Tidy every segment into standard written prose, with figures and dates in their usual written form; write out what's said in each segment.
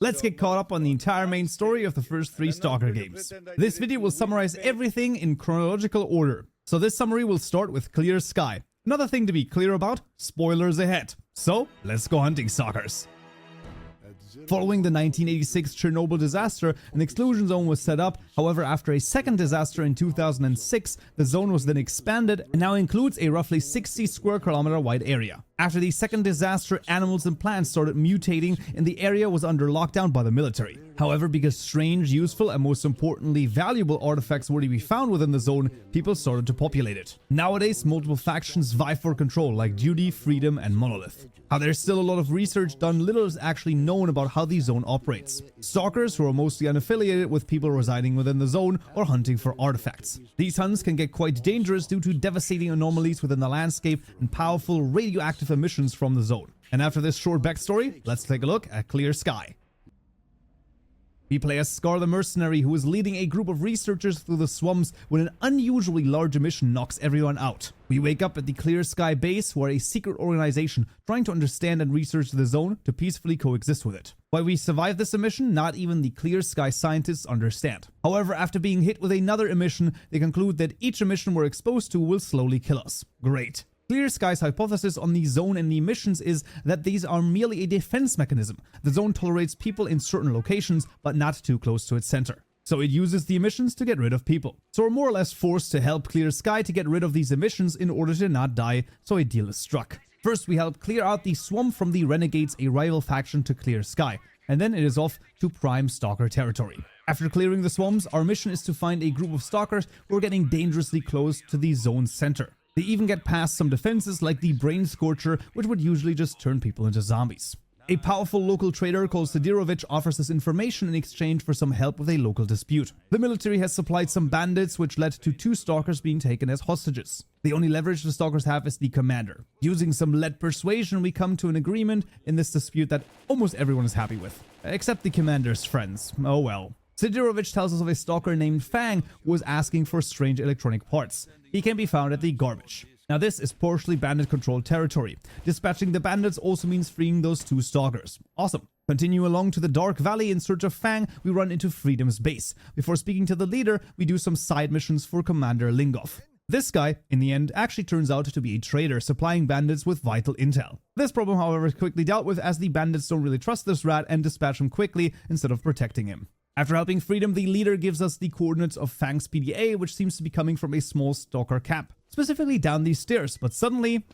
let's get caught up on the entire main story of the first 3 S.T.A.L.K.E.R games. This video will summarize everything in chronological order. So this summary will start with Clear Sky. Another thing to be clear about, spoilers ahead. So, let's go hunting, stalkers. Following the 1986 Chernobyl disaster, an exclusion zone was set up. However, after a second disaster in 2006, the zone was then expanded and now includes a roughly 60 square kilometer wide area. After the second disaster, animals and plants started mutating and the area was under lockdown by the military. However, because strange, useful and most importantly valuable artifacts were to be found within the zone, people started to populate it. Nowadays, multiple factions vie for control like Duty, Freedom and Monolith. How there's still a lot of research done, little is actually known about how the zone operates. Stalkers, who are mostly unaffiliated with people residing within the zone, are hunting for artifacts. These hunts can get quite dangerous due to devastating anomalies within the landscape and powerful radioactive emissions from the zone. And after this short backstory, let's take a look at Clear Sky. We play as S.T.A.L.K.E.R the mercenary who is leading a group of researchers through the swamps when an unusually large emission knocks everyone out. We wake up at the Clear Sky base, where a secret organization trying to understand and research the zone to peacefully coexist with it. Why we survive this emission, not even the Clear Sky scientists understand. However, after being hit with another emission, they conclude that each emission we're exposed to will slowly kill us. Great. Clear Sky's hypothesis on the zone and the emissions is that these are merely a defense mechanism. The zone tolerates people in certain locations, but not too close to its center. So it uses the emissions to get rid of people. So we're more or less forced to help Clear Sky to get rid of these emissions in order to not die, so a deal is struck. First, we help clear out the swamp from the Renegades, a rival faction to Clear Sky, and then it is off to prime S.T.A.L.K.E.R territory. After clearing the swamps, our mission is to find a group of S.T.A.L.K.E.R who are getting dangerously close to the zone's center. They even get past some defenses like the Brain Scorcher, which would usually just turn people into zombies. A powerful local trader called S.T.A.L.K.E.R offers this information in exchange for some help with a local dispute. The military has supplied some bandits, which led to 2 S.T.A.L.K.E.R being taken as hostages. The only leverage the S.T.A.L.K.E.R have is the commander. Using some lead persuasion, we come to an agreement in this dispute that almost everyone is happy with. Except the commander's friends. Oh well. S.T.A.L.K.E.R tells us of a S.T.A.L.K.E.R named Fang who was asking for strange electronic parts. He can be found at the garbage. Now this is partially bandit-controlled territory. Dispatching the bandits also means freeing those 2 S.T.A.L.K.E.R. Awesome. Continue along to the Dark Valley in search of Fang, we run into Freedom's base. Before speaking to the leader, we do some side missions for Commander Lingov. This guy, in the end, actually turns out to be a traitor supplying bandits with vital intel. This problem, however, is quickly dealt with as the bandits don't really trust this rat and dispatch him quickly instead of protecting him. After helping Freedom, the leader gives us the coordinates of Fang's PDA, which seems to be coming from a small S.T.A.L.K.E.R camp, specifically down these stairs, but suddenly...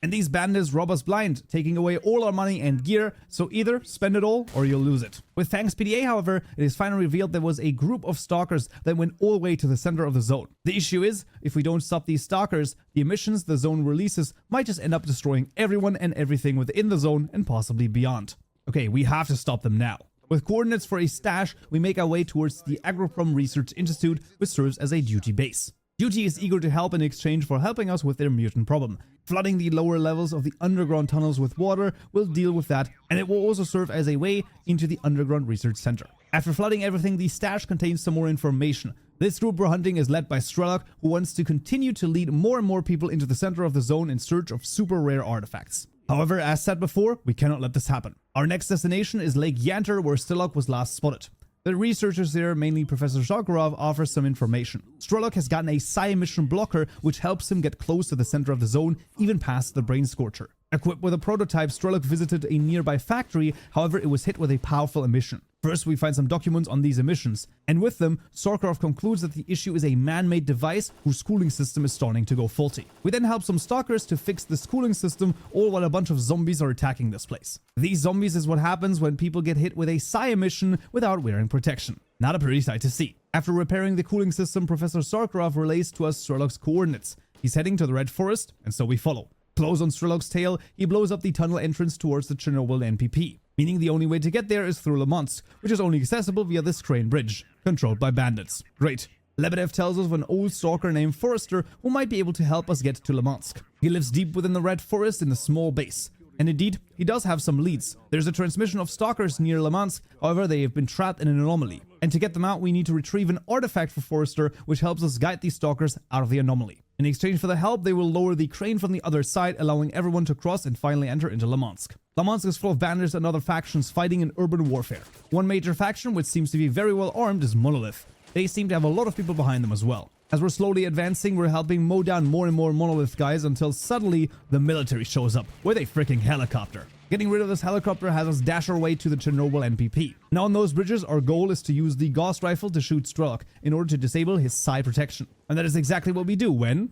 and these bandits rob us blind, taking away all our money and gear, so either spend it all or you'll lose it. With Fang's PDA, however, it is finally revealed there was a group of S.T.A.L.K.E.R that went all the way to the center of the zone. The issue is, if we don't stop these S.T.A.L.K.E.R, the emissions the zone releases might just end up destroying everyone and everything within the zone and possibly beyond. Okay, we have to stop them now. With coordinates for a stash, we make our way towards the Agroprom Research Institute, which serves as a Duty base. Duty is eager to help in exchange for helping us with their mutant problem. Flooding the lower levels of the underground tunnels with water will deal with that, and it will also serve as a way into the underground research center. After flooding everything, the stash contains some more information. This group we're hunting is led by S.T.A.L.K.E.R, who wants to continue to lead more and more people into the center of the zone in search of super rare artifacts. However, as said before, we cannot let this happen. Our next destination is Lake Yanter, where S.T.A.L.K.E.R was last spotted. The researchers there, mainly Professor Zakharov, offers some information. S.T.A.L.K.E.R has gotten a psi emission blocker, which helps him get close to the center of the zone, even past the Brain Scorcher. Equipped with a prototype, S.T.A.L.K.E.R visited a nearby factory, however it was hit with a powerful emission. First, we find some documents on these emissions, and with them, Zakharov concludes that the issue is a man-made device whose cooling system is starting to go faulty. We then help some S.T.A.L.K.E.R to fix this cooling system, all while a bunch of zombies are attacking this place. These zombies is what happens when people get hit with a psi emission without wearing protection. Not a pretty sight to see. After repairing the cooling system, Professor Zakharov relays to us S.T.A.L.K.E.'s coordinates. He's heading to the Red Forest, and so we follow. Close on S.T.A.L.K.'s tail, he blows up the tunnel entrance towards the Chernobyl NPP, meaning the only way to get there is through Limansk, which is only accessible via this crane bridge, controlled by bandits. Great. Lebedev tells us of an old S.T.A.L.K.E.R named Forrester who might be able to help us get to Limansk. He lives deep within the Red Forest in a small base. And indeed, he does have some leads. There's a transmission of S.T.A.L.K.E.R near Limansk, however they have been trapped in an anomaly. And to get them out, we need to retrieve an artifact for Forrester, which helps us guide these S.T.A.L.K.E.R out of the anomaly. In exchange for the help, they will lower the crane from the other side, allowing everyone to cross and finally enter into Limansk. Limansk is full of bandits and other factions fighting in urban warfare. One major faction, which seems to be very well armed, is Monolith. They seem to have a lot of people behind them as well. As we're slowly advancing, we're helping mow down more and more Monolith guys until suddenly the military shows up with a freaking helicopter. Getting rid of this helicopter has us dash our way to the Chernobyl NPP. Now on those bridges, our goal is to use the Gauss rifle to shoot S.T.A.L.K.E.R in order to disable his side protection. And that is exactly what we do when...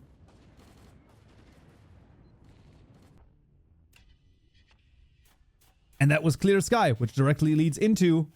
And that was Clear Sky, which directly leads into...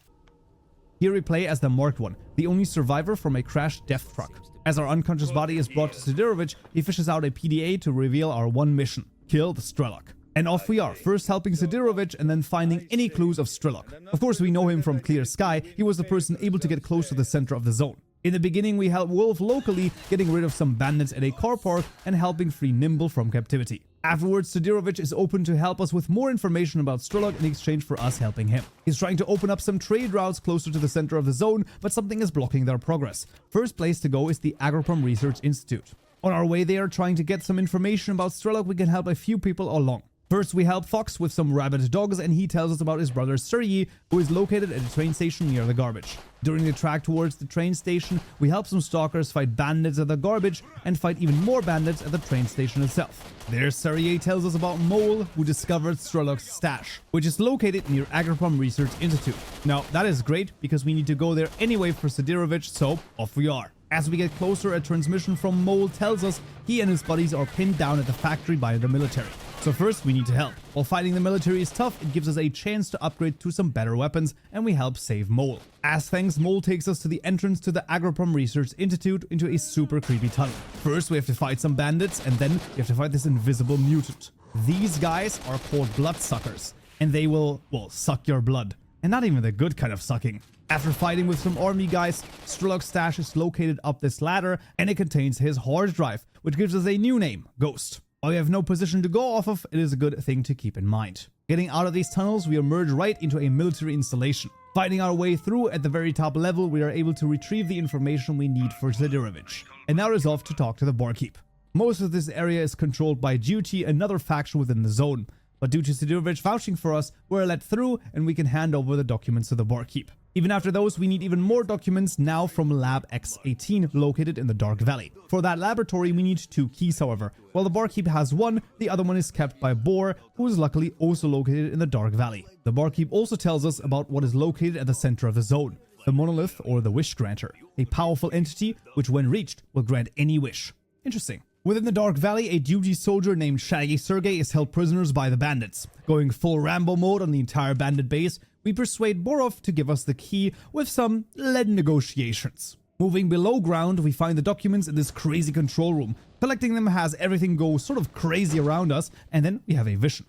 Here we play as the Marked One, the only survivor from a crashed death truck. As our unconscious body is brought to S.T.A.L.K.E.R, he fishes out a PDA to reveal our one mission: kill the S.T.A.L.K.E.R. And off we are, first helping S.T.A.L.K.E.R and then finding any clues of S.T.A.L.K.E.R. Of course, we know him from Clear Sky. He was the person able to get close to the center of the zone. In the beginning, we helped Wolf locally, getting rid of some bandits at a car park and helping free Nimble from captivity. Afterwards, S.T.A.L.K.E.R is open to help us with more information about S.T.A.L.K.E.R in exchange for us helping him. He's trying to open up some trade routes closer to the center of the zone, but something is blocking their progress. First place to go is the Agroprom Research Institute. On our way there, trying to get some information about S.T.A.L.K.E.R, we can help a few people along. First, we help Fox with some rabid dogs, and he tells us about his brother Sergei, who is located at a train station near the garbage. During the track towards the train station, we help some stalkers fight bandits at the garbage and fight even more bandits at the train station itself. There, Sergei tells us about Mole, who discovered S.T.A.L.K.E.'s stash, which is located near Agroprom Research Institute. Now, that is great because we need to go there anyway for S.T.A.L.K.E.R, so off we are. As we get closer, a transmission from Mole tells us he and his buddies are pinned down at the factory by the military. So first, we need to help. While fighting the military is tough, it gives us a chance to upgrade to some better weapons, and we help save Mole. As thanks, Mole takes us to the entrance to the Agroprom Research Institute into a super creepy tunnel. First, we have to fight some bandits, and then we have to fight this invisible mutant. These guys are called bloodsuckers, and they will, well, suck your blood. And not even the good kind of sucking. After fighting with some army guys, S.T.A.L.K.E.'s stash is located up this ladder, and it contains his hard drive, which gives us a new name, Ghost. While we have no position to go off of, it is a good thing to keep in mind. Getting out of these tunnels, we emerge right into a military installation. Fighting our way through, at the very top level, we are able to retrieve the information we need for S.T.A.L.K.E.R. And now resolve to talk to the barkeep. Most of this area is controlled by Duty, another faction within the zone. But due to S.T.A.L.K.E.R vouching for us, we're let through and we can hand over the documents to the barkeep. Even after those, we need even more documents now from Lab X18, located in the Dark Valley. For that laboratory, we need 2 keys, however. While the barkeep has one, the other one is kept by Boar, who is luckily also located in the Dark Valley. The barkeep also tells us about what is located at the center of the zone, the Monolith, or the Wish Granter, a powerful entity which, when reached, will grant any wish. Interesting. Within the Dark Valley, a duty soldier named Shaggy Sergey is held prisoners by the bandits. Going full Rambo mode on the entire bandit base, we persuade Borov to give us the key with some lead negotiations. Moving below ground, we find the documents in this crazy control room. Collecting them has everything go sort of crazy around us, and then we have a vision.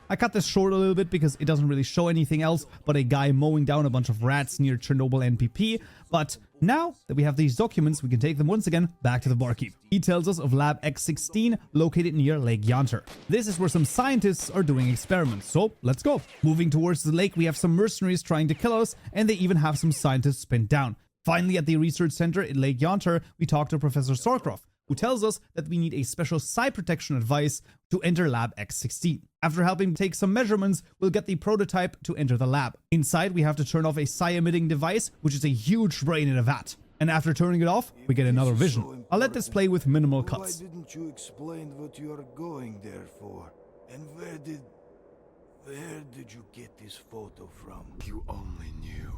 I cut this short a little bit because it doesn't really show anything else but a guy mowing down a bunch of rats near Chernobyl NPP, but now that we have these documents, we can take them once again back to the barkeep. He tells us of Lab X16, located near Lake Yantar. This is where some scientists are doing experiments, so let's go. Moving towards the lake, we have some mercenaries trying to kill us, and they even have some scientists pinned down. Finally, at the research center in Lake Yantar, we talk to Professor Sarkov, who tells us that we need a special side protection advice to enter Lab X16. After helping take some measurements, we'll get the prototype to enter the lab. Inside, we have to turn off a psi-emitting device, which is a huge brain in a vat. And after turning it off, we get another vision. I'll let this play with minimal cuts. Why didn't you explain what you are going there for? And where did you get this photo from? You only knew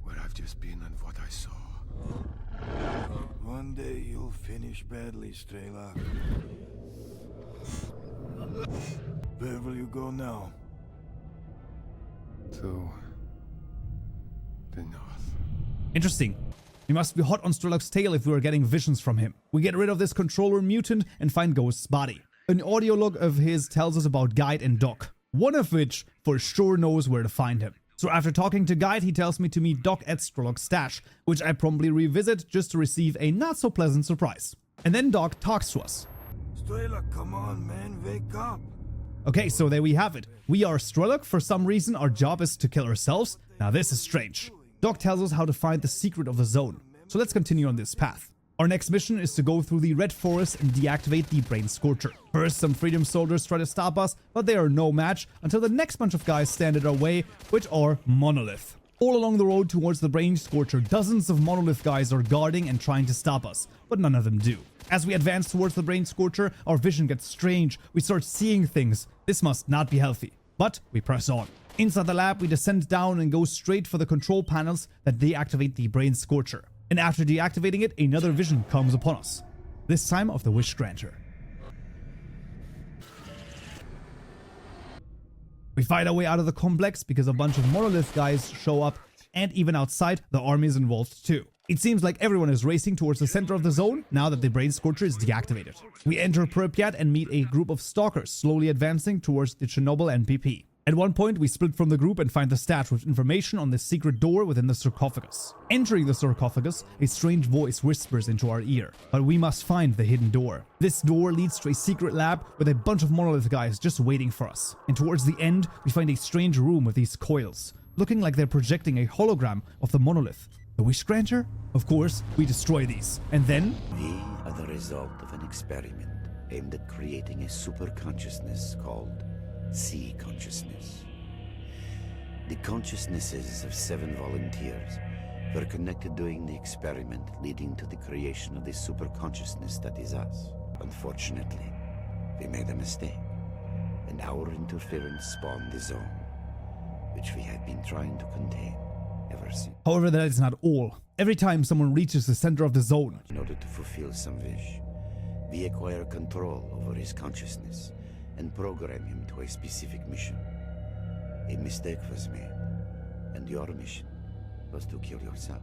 where I've just been and what I saw. One day you'll finish badly, S.T.A.L.K.E.R. Where will you go now? To the north. Interesting. We must be hot on S.T.A.L.K.E.'s tail if we are getting visions from him. We get rid of this controller mutant and find Ghost's body. An audio log of his tells us about Guide and Doc, one of which for sure knows where to find him. So after talking to Guide, he tells me to meet Doc at S.T.A.L.K.E.'s stash, which I promptly revisit just to receive a not so pleasant surprise. And then Doc talks to us. S.T.A.L.K.E.R, come on, man, wake up. Okay, so there we have it. We are S.T.A.L.K.E.R. For some reason, our job is to kill ourselves. Now this is strange. Doc tells us how to find the secret of the zone. So let's continue on this path. Our next mission is to go through the Red Forest and deactivate the Brain Scorcher. First, some Freedom Soldiers try to stop us, but they are no match until the next bunch of guys stand in our way, which are Monolith. All along the road towards the Brain Scorcher, dozens of Monolith guys are guarding and trying to stop us, but none of them do. As we advance towards the Brain Scorcher, our vision gets strange. We start seeing things. This must not be healthy. But we press on. Inside the lab, we descend down and go straight for the control panels that deactivate the Brain Scorcher. And after deactivating it, another vision comes upon us. This time of the Wish Granter. We fight our way out of the complex because a bunch of Monolith guys show up, and even outside, the army is involved too. It seems like everyone is racing towards the center of the zone now that the Brain Scorcher is deactivated. We enter Pripyat and meet a group of stalkers slowly advancing towards the Chernobyl NPP. At one point, we split from the group and find the statue with information on the secret door within the sarcophagus. Entering the sarcophagus, a strange voice whispers into our ear, but we must find the hidden door. This door leads to a secret lab with a bunch of Monolith guys just waiting for us. And towards the end, we find a strange room with these coils, looking like they're projecting a hologram of the Monolith. The Wish Granter? Of course, we destroy these. And then... We are the result of an experiment aimed at creating a super consciousness called sea consciousness. The consciousnesses of 7 volunteers were connected during the experiment, leading to the creation of the super consciousness that is us. Unfortunately, we made a mistake, and our interference spawned the zone, which we have been trying to contain ever since. However, that is not all. Every time someone reaches the center of the zone, In order to fulfill some wish, we acquire control over his consciousness and program him to a specific mission. A mistake was made, and your mission was to kill yourself.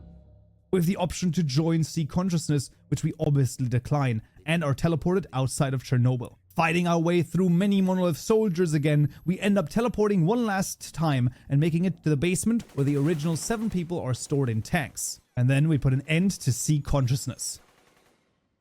with the option to join Sea Consciousness, which we obviously decline, and are teleported outside of Chernobyl. Fighting our way through many Monolith soldiers again, we end up teleporting one last time and making it to the basement where the original 7 people are stored in tanks. And then we put an end to Sea Consciousness.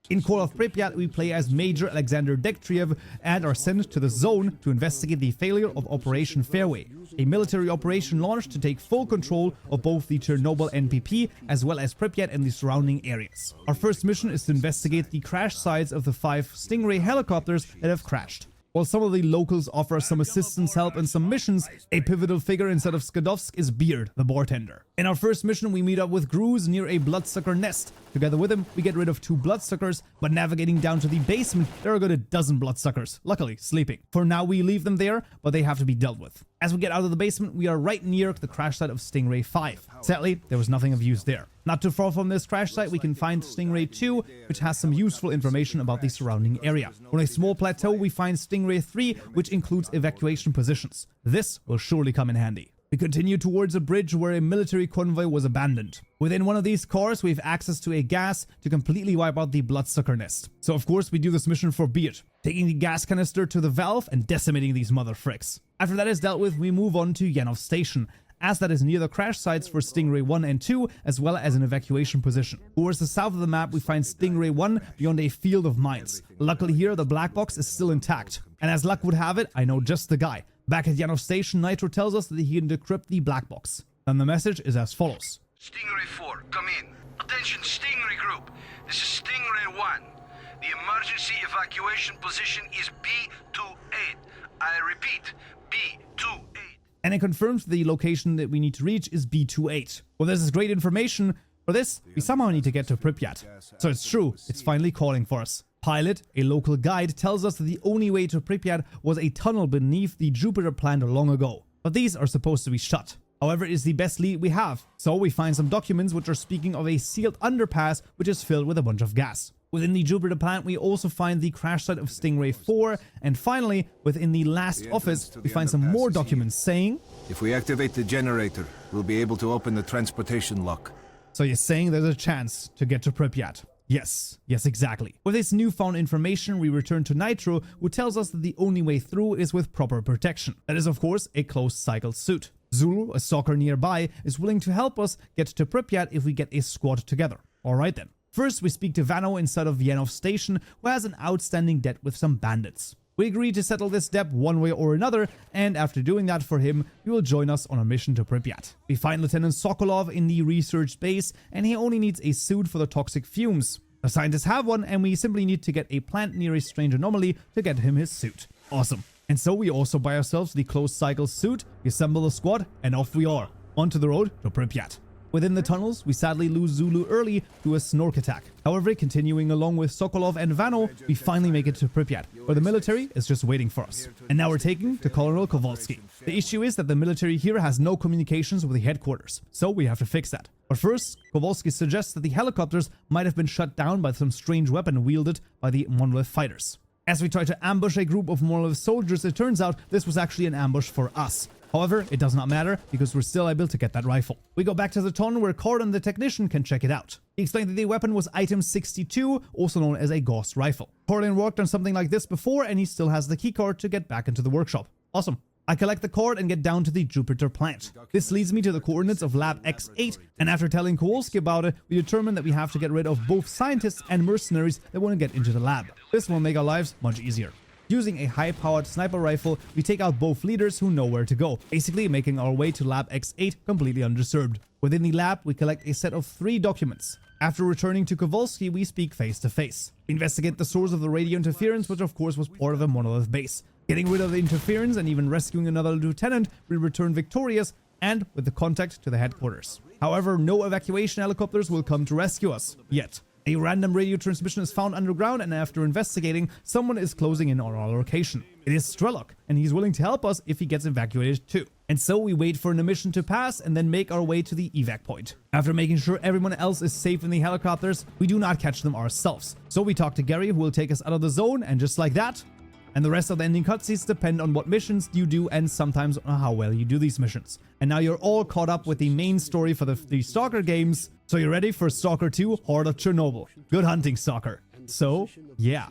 In Call of Pripyat, we play as Major Alexander Dektriev and are sent to the zone to investigate the failure of Operation Fairway, a military operation launched to take full control of both the Chernobyl NPP as well as Pripyat and the surrounding areas. Our first mission is to investigate the crash sites of the 5 Stingray helicopters that have crashed. While some of the locals offer some assistance, help, and some missions, a pivotal figure instead of Skadovsk is Beard, the bartender. In our first mission, we meet up with Gruz near a bloodsucker nest. Together with him, we get rid of 2 bloodsuckers, but navigating down to the basement, there are a good 12 bloodsuckers, luckily sleeping. For now, we leave them there, but they have to be dealt with. As we get out of the basement, we are right near the crash site of Stingray 5. Sadly, there was nothing of use there. Not too far from this crash site, we can find Stingray 2, which has some useful information about the surrounding area. On a small plateau, we find Stingray 3, which includes evacuation positions. This will surely come in handy. We continue towards a bridge where a military convoy was abandoned. Within one of these cars, we have access to a gas to completely wipe out the bloodsucker nest. So of course we do this mission for Beard, taking the gas canister to the valve and decimating these mother fricks. After that is dealt with, we move on to Yanov Station, as that is near the crash sites for Stingray 1 and 2, as well as an evacuation position. Towards the south of the map, we find Stingray 1 beyond a field of mines. Luckily here, the black box is still intact. And as luck would have it, I know just the guy. Back at Yanov Station, Nitro tells us that he can decrypt the black box. And the message is as follows. Stingray 4, come in. Attention Stingray Group. This is Stingray 1. The emergency evacuation position is B28. I repeat, B28. And it confirms the location that we need to reach is B28. Well, this is great information. For this, we somehow need to get to Pripyat. So it's true, it's finally calling for us. Pilot, a local guide, tells us that the only way to Pripyat was a tunnel beneath the Jupiter plant long ago. But these are supposed to be shut. However, it is the best lead we have. So we find some documents which are speaking of a sealed underpass which is filled with a bunch of gas. Within the Jupiter plant, we also find the crash site of Stingray 4, and finally, within the last office, we find some more documents saying... If we activate the generator, we'll be able to open the transportation lock. So you're saying there's a chance to get to Pripyat? Yes, exactly. With this newfound information, we return to Nitro, who tells us that the only way through is with proper protection. That is, of course, a closed-cycle suit. Zulu, a stalker nearby, is willing to help us get to Pripyat if we get a squad together. Alright then. First, we speak to Vano inside of Yanov Station, who has an outstanding debt with some bandits. We agree to settle this debt one way or another, and after doing that for him, he will join us on our mission to Pripyat. We find Lieutenant Sokolov in the research base, and he only needs a suit for the toxic fumes. The scientists have one, and we simply need to get a plant near a strange anomaly to get him his suit. Awesome. And so we also buy ourselves the closed cycle suit, we assemble the squad, and off we are, onto the road to Pripyat. Within the tunnels, we sadly lose Zulu early to a snork attack. However, continuing along with Sokolov and Vano, we finally make it to Pripyat, where the military is just waiting for us. And now we're taking to Colonel Kowalski. The issue is that the military here has no communications with the headquarters, so we have to fix that. But first, Kowalski suggests that the helicopters might have been shut down by some strange weapon wielded by the Monolith fighters. As we try to ambush a group of Monolith soldiers, it turns out this was actually an ambush for us. However, it does not matter, because we're still able to get that rifle. We go back to the tunnel where Cordon the technician can check it out. He explained that the weapon was item 62, also known as a Gauss rifle. Cordon worked on something like this before, and he still has the keycard to get back into the workshop. Awesome. I collect the card and get down to the Jupiter plant. This leads me to the coordinates of Lab X8, and after telling Kowalski about it, we determine that we have to get rid of both scientists and mercenaries that want to get into the lab. This will make our lives much easier. Using a high-powered sniper rifle, we take out both leaders who know where to go, basically making our way to Lab X8 completely undisturbed. Within the lab, we collect a set of 3 documents. After returning to Kowalski, we speak face to face. We investigate the source of the radio interference, which of course was part of a Monolith base. Getting rid of the interference and even rescuing another lieutenant, we return victorious and with the contact to the headquarters. However, no evacuation helicopters will come to rescue us, yet. A random radio transmission is found underground, and after investigating, someone is closing in on our location. It is S.T.A.L.K.E.R, and he's willing to help us if he gets evacuated too. And so we wait for an emission to pass and then make our way to the evac point. After making sure everyone else is safe in the helicopters, we do not catch them ourselves. So we talk to Gary, who will take us out of the zone, and just like that, and the rest of the ending cutscenes depend on what missions you do and sometimes on how well you do these missions. And now you're all caught up with the main story for the 3 Stalker games, so you're ready for Stalker 2 Heart of Chernobyl. Good hunting, Stalker. So, yeah.